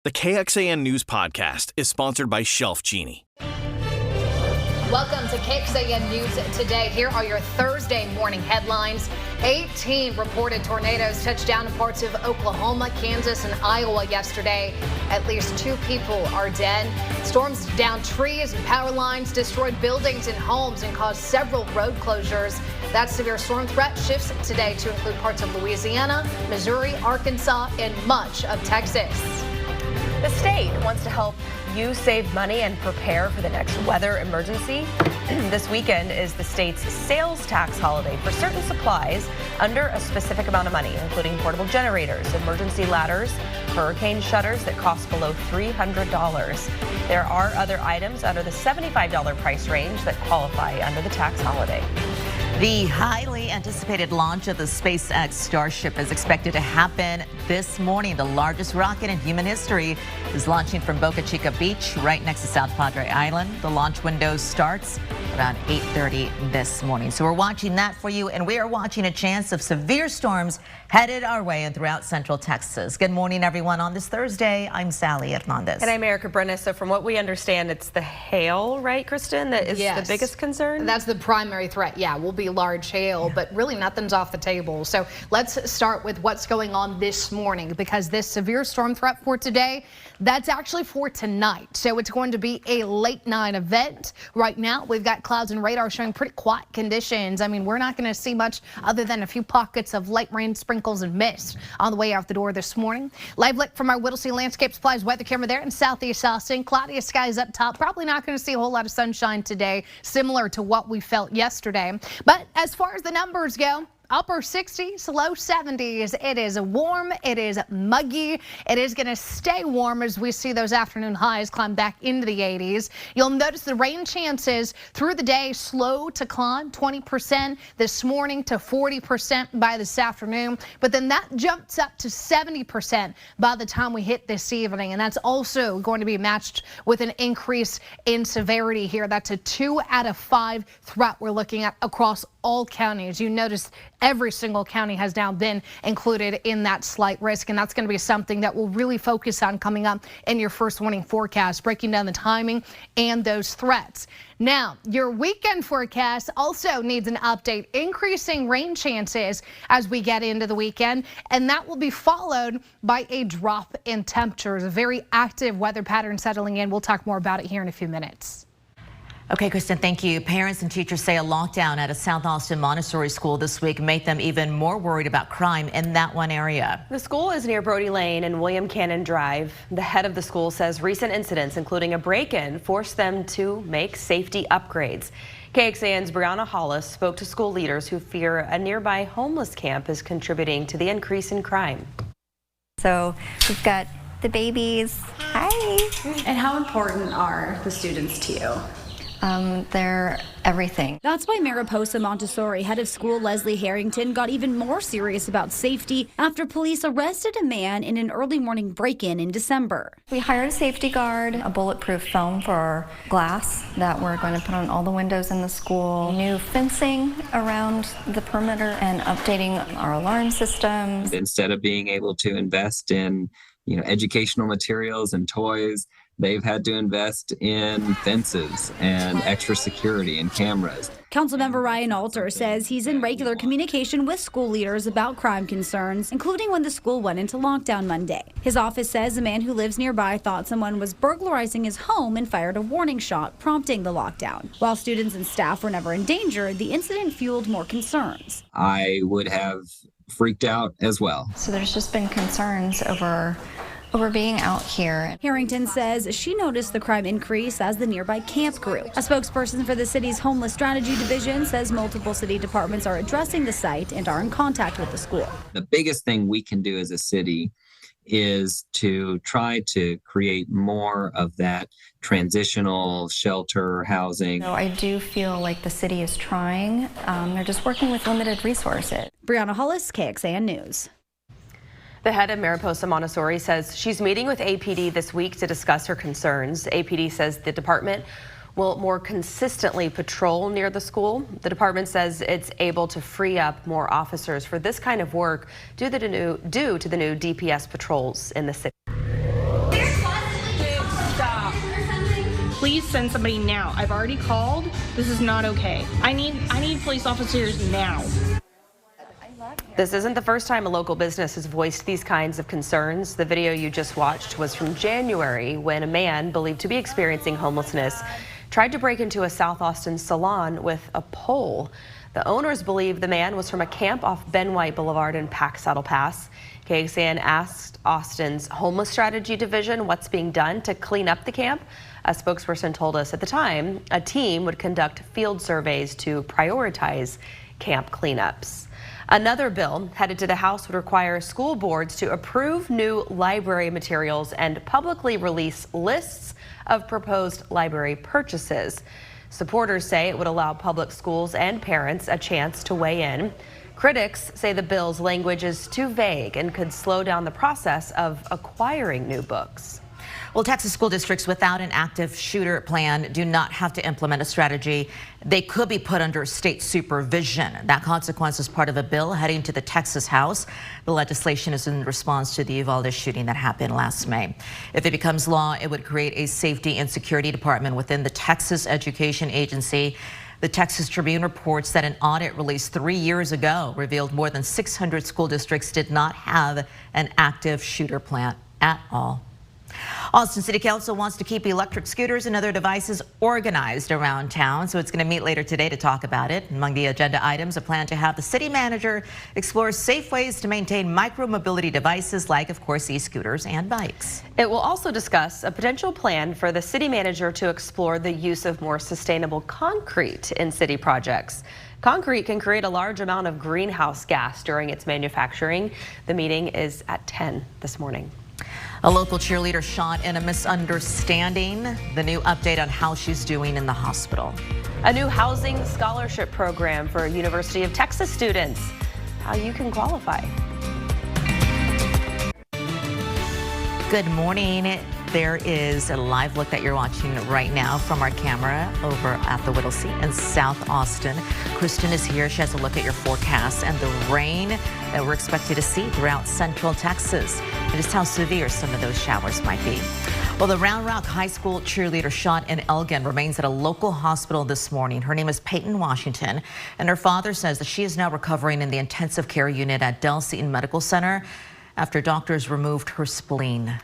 The KXAN News Podcast is sponsored by Shelf Genie. Welcome to KXAN News Today. Here are your Thursday morning headlines. 18 reported tornadoes touched down in parts of Oklahoma, Kansas, and Iowa yesterday. At least 2 people are dead. Storms downed trees and power lines, destroyed buildings and homes, and caused several road closures. That severe storm threat shifts today to include parts of Louisiana, Missouri, Arkansas, and much of Texas. The state wants to help you save money and prepare for the next weather emergency. This weekend is the state's sales tax holiday for certain supplies under a specific amount of money, including portable generators, emergency ladders, hurricane shutters that cost below $300. There are other items under the $75 price range that qualify under the tax holiday. The highly anticipated launch of the SpaceX Starship is expected to happen this morning. The largest rocket in human history is launching from Boca Chica Beach, right next to South Padre Island. The launch window starts around 8:30 this morning. So we're watching that for you, and we are watching a chance of severe storms headed our way and throughout Central Texas. Good morning, everyone. On this Thursday, I'm Sally Hernandez. And I'm Erica Brenna. So from what we understand, it's the hail, right, Kristen, that is the biggest concern? That's the primary threat. Yeah, will be large hail, but really nothing's off the table. So let's start with what's going on this morning, because this severe storm threat for today, that's actually for tonight. So it's going to be a late night event. Right now, we've got clouds and radar showing pretty quiet conditions. I mean, we're not going to see much other than a few pockets of light rain, sprinkles, and mist on the way out the door this morning. Live look from our Whittlesey Landscape Supplies weather camera there in southeast Austin. Cloudiest skies up top. Probably not going to see a whole lot of sunshine today, similar to what we felt yesterday. But as far as the numbers go, upper 60s, low 70s. It is warm. It is muggy. It is going to stay warm as we see those afternoon highs climb back into the 80s. You'll notice the rain chances through the day slow to climb, 20% this morning to 40% by this afternoon. But then that jumps up to 70% by the time we hit this evening. And that's also going to be matched with an increase in severity here. That's a 2 out of 5 threat we're looking at across all counties. You notice every single county has now been included in that slight risk, and that's going to be something that we'll really focus on coming up in your first warning forecast, breaking down the timing and those threats. Now, your weekend forecast also needs an update, increasing rain chances as we get into the weekend, and that will be followed by a drop in temperatures, a very active weather pattern settling in. We'll talk more about it here in a few minutes. Okay, Kristen, thank you. Parents and teachers say a lockdown at a South Austin Montessori school this week made them even more worried about crime in that one area. The school is near Brody Lane and William Cannon Drive. The head of the school says recent incidents, including a break-in, forced them to make safety upgrades. KXAN's Brianna Hollis spoke to school leaders who fear a nearby homeless camp is contributing to the increase in crime. So we've got the babies. Hi. And how important are the students to you? They're everything. That's why Mariposa Montessori head of school Leslie Harrington got even more serious about safety after police arrested a man in an early morning break-in in December. We hired a safety guard, a bulletproof foam for glass that we're going to put on all the windows in the school, new fencing around the perimeter, and updating our alarm systems. Instead of being able to invest in, educational materials and toys, they've had to invest in fences and extra security and cameras. Councilmember Ryan Alter says he's in regular communication with school leaders about crime concerns, including when the school went into lockdown Monday. His office says a man who lives nearby thought someone was burglarizing his home and fired a warning shot, prompting the lockdown. While students and staff were never in danger, the incident fueled more concerns. I would have freaked out as well. So there's just been concerns over being out here. Harrington says she noticed the crime increase as the nearby camp grew. A spokesperson for the city's homeless strategy division says multiple city departments are addressing the site and are in contact with the school. The biggest thing we can do as a city is to try to create more of that transitional shelter housing. So I do feel like the city is trying. They're just working with limited resources. Brianna Hollis, KXAN News. The head of Mariposa Montessori says she's meeting with APD this week to discuss her concerns. APD says the department will more consistently patrol near the school. The department says it's able to free up more officers for this kind of work due to the new DPS patrols in the city. please send somebody now. I've already called. This is not okay. I need police officers now. This isn't the first time a local business has voiced these kinds of concerns. The video you just watched was from January when a man believed to be experiencing homelessness tried to break into a South Austin salon with a pole. The owners believe the man was from a camp off Ben White Boulevard in Pack Saddle Pass. KXAN asked Austin's Homeless Strategy Division what's being done to clean up the camp. A spokesperson told us at the time a team would conduct field surveys to prioritize camp cleanups. Another bill headed to the House would require school boards to approve new library materials and publicly release lists of proposed library purchases. Supporters say it would allow public schools and parents a chance to weigh in. Critics say the bill's language is too vague and could slow down the process of acquiring new books. Well, Texas school districts without an active shooter plan do not have to implement a strategy. They could be put under state supervision. That consequence is part of a bill heading to the Texas House. The legislation is in response to the Uvalde shooting that happened last May. If it becomes law, it would create a safety and security department within the Texas Education Agency. The Texas Tribune reports that an audit released 3 years ago revealed more than 600 school districts did not have an active shooter plan at all. Austin City Council wants to keep electric scooters and other devices organized around town, so it's going to meet later today to talk about it. Among the agenda items, a plan to have the city manager explore safe ways to maintain micro-mobility devices like, of course, e-scooters and bikes. It will also discuss a potential plan for the city manager to explore the use of more sustainable concrete in city projects. Concrete can create a large amount of greenhouse gas during its manufacturing. The meeting is at 10 this morning. A local cheerleader shot in a misunderstanding. The new update on how she's doing in the hospital. A new housing scholarship program for University of Texas students. How you can qualify. Good morning. There is a live look that you're watching right now from our camera over at the Whittlesey in South Austin. Kristen is here. She has a look at your forecast and the rain that we're expected to see throughout Central Texas. And just how severe some of those showers might be. Well, the Round Rock High School cheerleader shot in Elgin remains at a local hospital this morning. Her name is Peyton Washington, and her father says that she is now recovering in the intensive care unit at Del Seton Medical Center after doctors removed her spleen.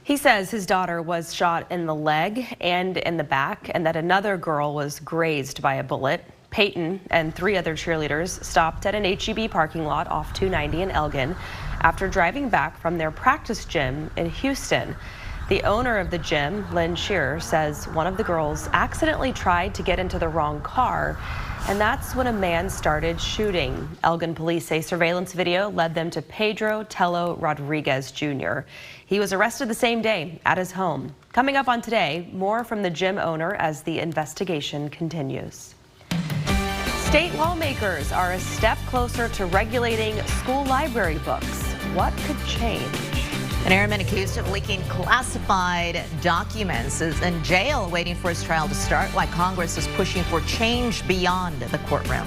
He says his daughter was shot in the leg and in the back, and that another girl was grazed by a bullet. Peyton and 3 other cheerleaders stopped at an H-E-B parking lot off 290 in Elgin after driving back from their practice gym in Houston. The owner of the gym, Lynn Shearer, says one of the girls accidentally tried to get into the wrong car, and that's when a man started shooting. Elgin police say surveillance video led them to Pedro Tello Rodriguez Jr. He was arrested the same day at his home. Coming up on Today, more from the gym owner as the investigation continues. State lawmakers are a step closer to regulating school library books. What could change? An airman accused of leaking classified documents is in jail waiting for his trial to start, while Congress is pushing for change beyond the courtroom.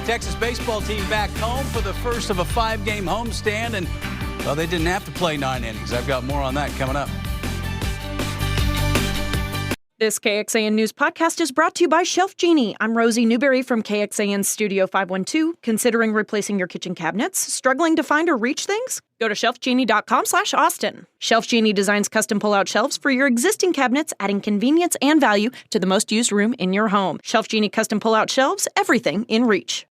Texas baseball team back home for the first of a 5-game homestand, and well, they didn't have to play 9 innings. I've got more on that coming up. This KXAN News podcast is brought to you by Shelf Genie. I'm Rosie Newberry from KXAN Studio 512. Considering replacing your kitchen cabinets? Struggling to find or reach things? Go to shelfgenie.com/Austin. Shelf Genie designs custom pull-out shelves for your existing cabinets, adding convenience and value to the most used room in your home. Shelf Genie custom pull-out shelves, everything in reach.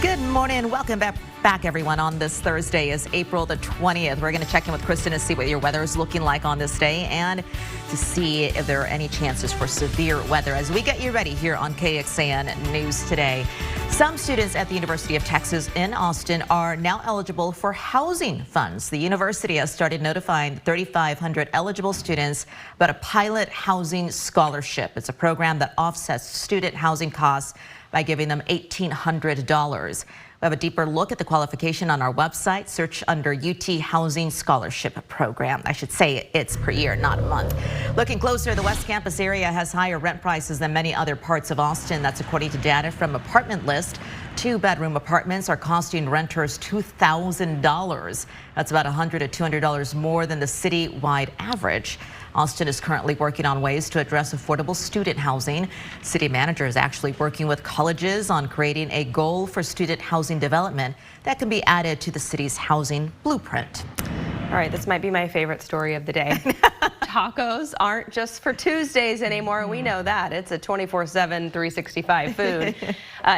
Good morning. Welcome back, everyone. On this Thursday is April the 20th. We're going to check in with Kristen to see what your weather is looking like on this day and to see if there are any chances for severe weather as we get you ready here on KXAN News Today. Some students at the University of Texas in Austin are now eligible for housing funds. The university has started notifying 3,500 eligible students about a pilot housing scholarship. It's a program that offsets student housing costs by giving them $1,800. We have a deeper look at the qualification on our website. Search under UT Housing Scholarship Program. I should say it's per year, not a month. Looking closer, the West Campus area has higher rent prices than many other parts of Austin. That's according to data from Apartment List. 2-bedroom apartments are costing renters $2,000. That's about $100 to $200 more than the citywide average. Austin is currently working on ways to address affordable student housing. City manager is actually working with colleges on creating a goal for student housing development that can be added to the city's housing blueprint. All right, this might be my favorite story of the day. Tacos aren't just for Tuesdays anymore. We know that. It's a 24/7, 365 food.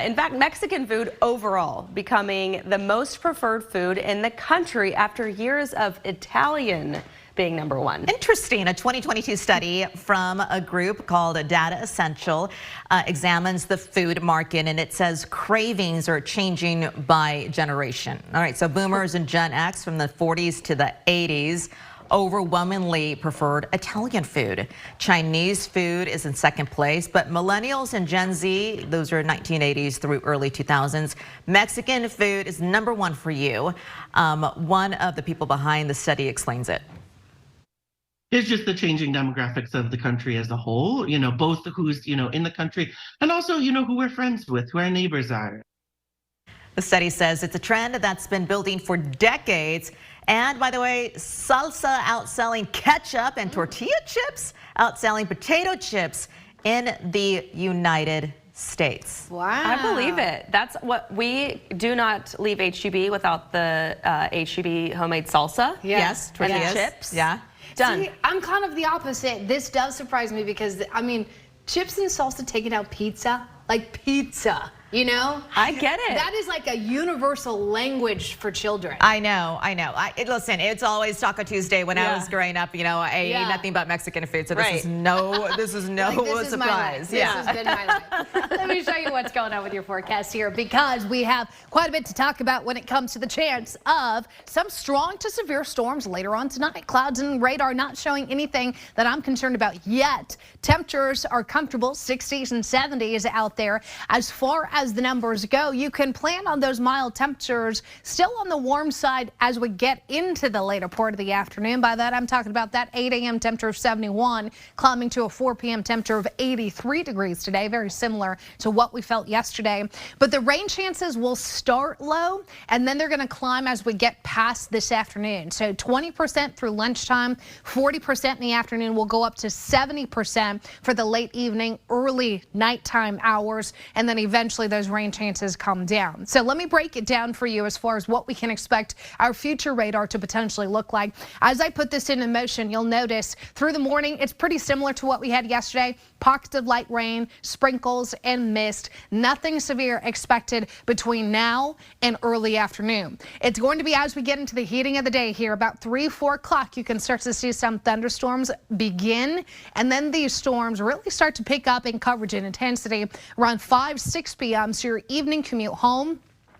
In fact, Mexican food overall becoming the most preferred food in the country after years of Italian being number one. Interesting. A 2022 study from a group called Data Essential examines the food market, and it says cravings are changing by generation. All right, so boomers and Gen X from the 40s to the 80s overwhelmingly preferred Italian food. Chinese food is in second place, but millennials and Gen Z, those are 1980s through early 2000s, Mexican food is number one for you. One of the people behind the study explains it. It's just the changing demographics of the country as a whole, both who's, in the country and also, who we're friends with, who our neighbors are. The study says it's a trend that's been building for decades. And by the way, salsa outselling ketchup and tortilla chips outselling potato chips in the United States. Wow. I believe it. That's what we do not leave HEB without the HEB homemade salsa. Yes, tortillas. And chips. Yeah. Done. See, I'm kind of the opposite. This does surprise me because, chips and salsa taking out pizza, like pizza, I get it. That is like a universal language for children. I know. Listen, it's always Taco Tuesday when I was growing up. I ate nothing but Mexican food, so this is no This surprise. is my life. This has been my life. Let me show you what's going on with your forecast here, because we have quite a bit to talk about when it comes to the chance of some strong to severe storms later on tonight. Clouds and radar not showing anything that I'm concerned about yet. Temperatures are comfortable, 60s and 70s out there. As far as the numbers go, you can plan on those mild temperatures still on the warm side as we get into the later part of the afternoon. By that, I'm talking about that 8 a.m. temperature of 71, climbing to a 4 p.m. temperature of 83 degrees today, very similar to what we felt yesterday. But the rain chances will start low, and then they're going to climb as we get past this afternoon. So 20% through lunchtime, 40% in the afternoon, will go up to 70% for the late evening, early nighttime hours, and then eventually those rain chances come down. So let me break it down for you as far as what we can expect our future radar to potentially look like. As I put this into motion, you'll notice through the morning, it's pretty similar to what we had yesterday. Pockets of light rain, sprinkles and mist. Nothing severe expected between now and early afternoon. It's going to be as we get into the heating of the day here, about 3-4 o'clock, you can start to see some thunderstorms begin, and then these storms really start to pick up in coverage and intensity around 5-6 p.m. So your evening commute home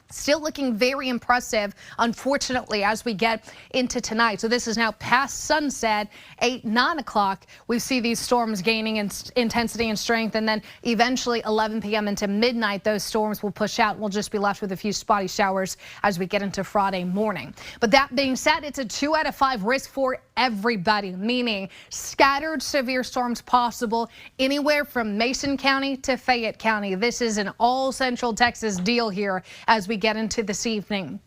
still looking very impressive, unfortunately, as we get into tonight. So this is now past sunset, 8-9 o'clock. We see these storms gaining in intensity and strength, and then eventually 11 p.m. into midnight, those storms will push out. We'll just be left with a few spotty showers as we get into Friday morning. But that being said, it's a 2 out of 5 risk for everybody, meaning scattered severe storms possible anywhere from Mason County to Fayette County. This is an all Central Texas deal here as we get into this evening.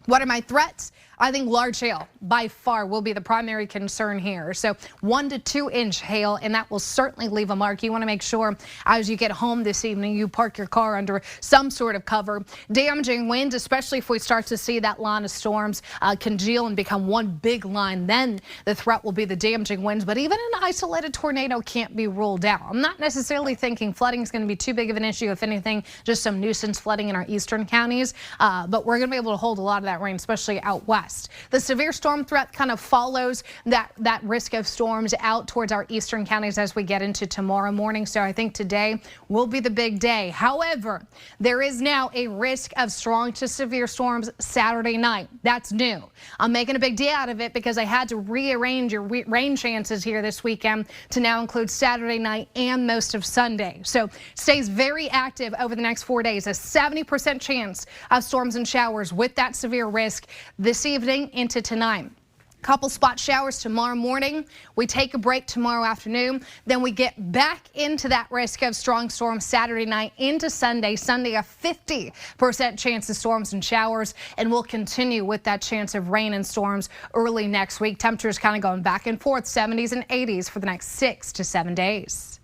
What are my threats? I think large hail by far will be the primary concern here. So 1 to 2 inch hail, and that will certainly leave a mark. You want to make sure as you get home this evening, you park your car under some sort of cover. Damaging winds, especially if we start to see that line of storms congeal and become one big line, then the threat will be the damaging winds. But even an isolated tornado can't be ruled out. I'm not necessarily thinking flooding is going to be too big of an issue. If anything, just some nuisance flooding in our eastern counties. But we're going to be able to hold a lot of that rain, especially out west. The severe storm threat kind of follows that risk of storms out towards our eastern counties as we get into tomorrow morning. So I think today will be the big day. However, there is now a risk of strong to severe storms Saturday night. That's new. I'm making a big deal out of it because I had to rearrange your rain chances here this weekend to now include Saturday night and most of Sunday. So stays very active over the next 4 days. A 70% chance of storms and showers with that severe risk this evening into tonight. Couple spot showers tomorrow morning. We take a break tomorrow afternoon. Then we get back into that risk of strong storms Saturday night into Sunday. Sunday, a 50% chance of storms and showers. And we'll continue with that chance of rain and storms early next week. Temperatures kind of going back and forth, 70s and 80s for the next 6 to 7 days.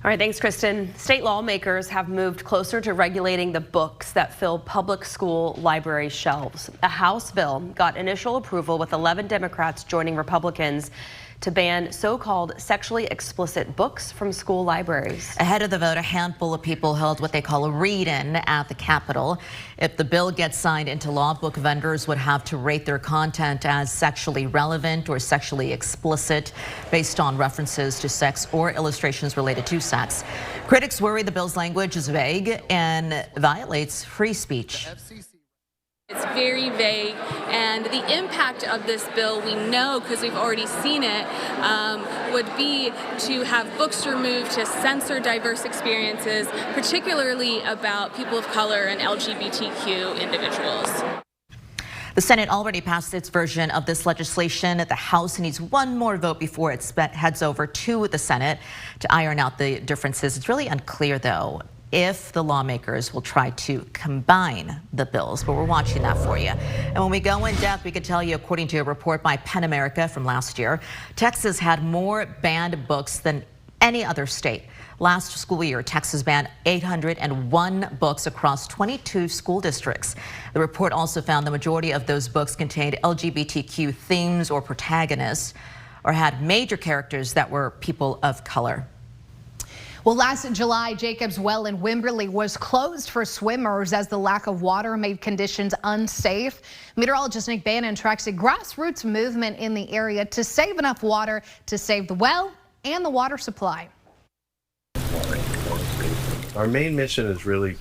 All right, thanks, Kristen. State lawmakers have moved closer to regulating the books that fill public school library shelves. A House bill got initial approval with 11 Democrats joining Republicans to ban so-called sexually explicit books from school libraries. Ahead of the vote, a handful of people held what they call a read-in at the Capitol. If the bill gets signed into law, book vendors would have to rate their content as sexually relevant or sexually explicit based on references to sex or illustrations related to sex. Critics worry the bill's language is vague and violates free speech. It's very vague, and the impact of this bill, we know because we've already seen it, would be to have books removed to censor diverse experiences, particularly about people of color and LGBTQ individuals. The Senate already passed its version of this legislation. The House needs one more vote before it heads over to the Senate to iron out the differences. It's really unclear, though, if the lawmakers will try to combine the bills, but we're watching that for you. And when we go in depth, we can tell you, according to a report by PEN America from last year, Texas had more banned books than any other state. Last school year, Texas banned 801 books across 22 school districts. The report also found the majority of those books contained LGBTQ themes or protagonists, or had major characters that were people of color. Well, last July, Jacobs Well in Wimberley was closed for swimmers as the lack of water made conditions unsafe. Meteorologist Nick Bannon tracks a grassroots movement in the area to save enough water to save the well and the water supply. Our main mission is really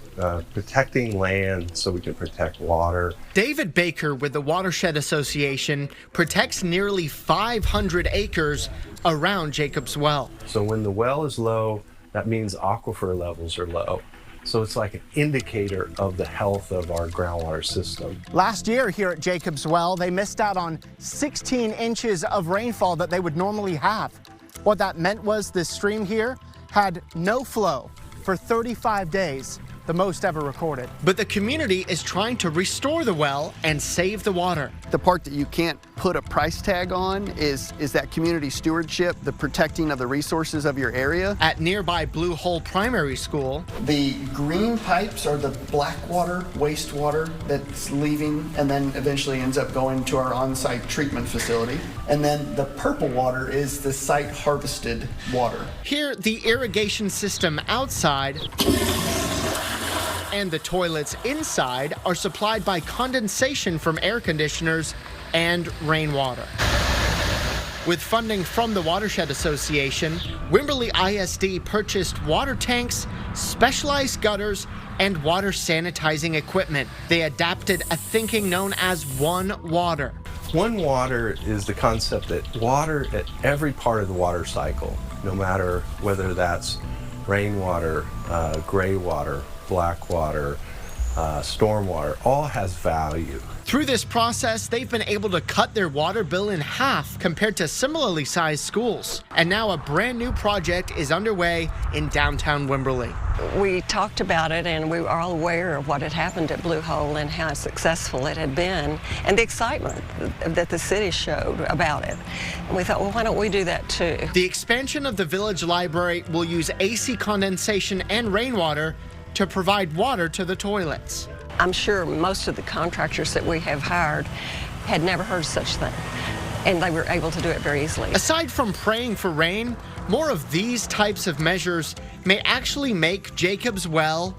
protecting land so we can protect water. David Baker with the Watershed Association protects nearly 500 acres around Jacobs Well. So when the well is low, that means aquifer levels are low. So it's like an indicator of the health of our groundwater system. Last year here at Jacobs Well, they missed out on 16 inches of rainfall that they would normally have. What that meant was this stream here had no flow for 35 days, the most ever recorded. But the community is trying to restore the well and save the water. The part that you can't put a price tag on is that community stewardship, the protecting of the resources of your area. At nearby Blue Hole Primary School, the green pipes are the black water, wastewater that's leaving and then eventually ends up going to our on-site treatment facility. And then the purple water is the site harvested water. Here, the irrigation system outside and the toilets inside are supplied by condensation from air conditioners and rainwater. With funding from the Watershed Association, Wimberley ISD purchased water tanks, specialized gutters, and water sanitizing equipment. They adapted a thinking known as One Water. One Water is the concept that water at every part of the water cycle, no matter whether that's rainwater, gray water, black water, stormwater, all has value. Through this process, they've been able to cut their water bill in half compared to similarly sized schools. And now a brand new project is underway in downtown Wimberley. We talked about it and we were all aware of what had happened at Blue Hole and how successful it had been and the excitement that the city showed about it. And we thought, well, why don't we do that too? The expansion of the village library will use AC condensation and rainwater to provide water to the toilets. I'm sure most of the contractors that we have hired had never heard of such thing, and they were able to do it very easily. Aside from praying for rain, more of these types of measures may actually make Jacobs well.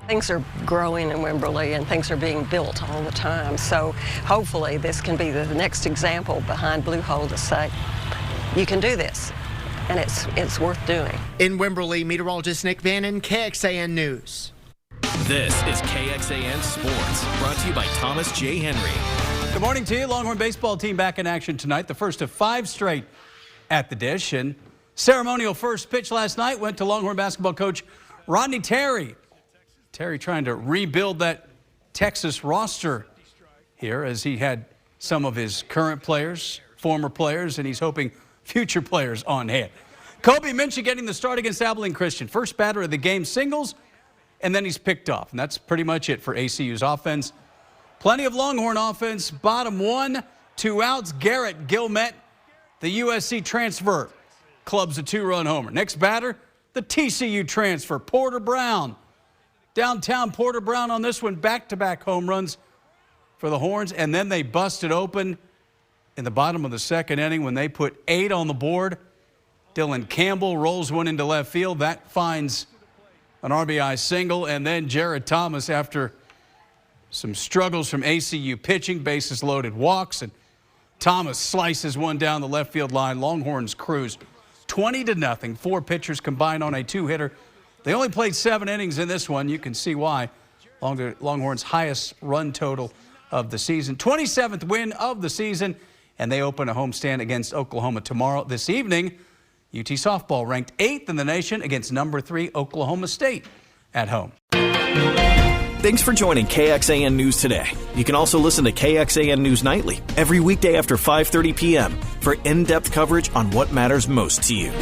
Things are growing in Wimberley and things are being built all the time, so hopefully this can be the next example behind Blue Hole to say, you can do this. And it's worth doing. In Wimberley, meteorologist Nick Bannon, KXAN News. This is KXAN Sports, brought to you by Thomas J. Henry. Good morning to you. Longhorn baseball team back in action tonight. The first of 5 straight at the dish. And ceremonial first pitch last night went to Longhorn basketball coach Rodney Terry. Terry trying to rebuild that Texas roster here as he had some of his current players former players, and he's hoping future players on hand. Kobe Minshew getting the start against Abilene Christian. First batter of the game, singles, and then he's picked off. And that's pretty much it for ACU's offense. Plenty of Longhorn offense. Bottom 1, 2 outs. Garrett Gilmet, the USC transfer, clubs a 2-run homer. Next batter, the TCU transfer, Porter Brown. Downtown Porter Brown on this one, back-to-back home runs for the Horns. And then they busted open in the bottom of the second inning when they put 8 on the board. Dylan Campbell rolls one into left field. That finds an RBI single. And then Jared Thomas, after some struggles from ACU pitching, bases loaded, walks, and Thomas slices one down the left field line. Longhorns cruise 20-0. 4 pitchers combined on a 2-hitter. They only played 7 innings in this one. You can see why. Longhorns' highest run total of the season. 27th win of the season, and they open a homestand against Oklahoma tomorrow. This evening, UT softball ranked 8th in the nation against number 3 Oklahoma State at home. Thanks for joining KXAN News today. You can also listen to KXAN News Nightly every weekday after 5:30 p.m. for in-depth coverage on what matters most to you.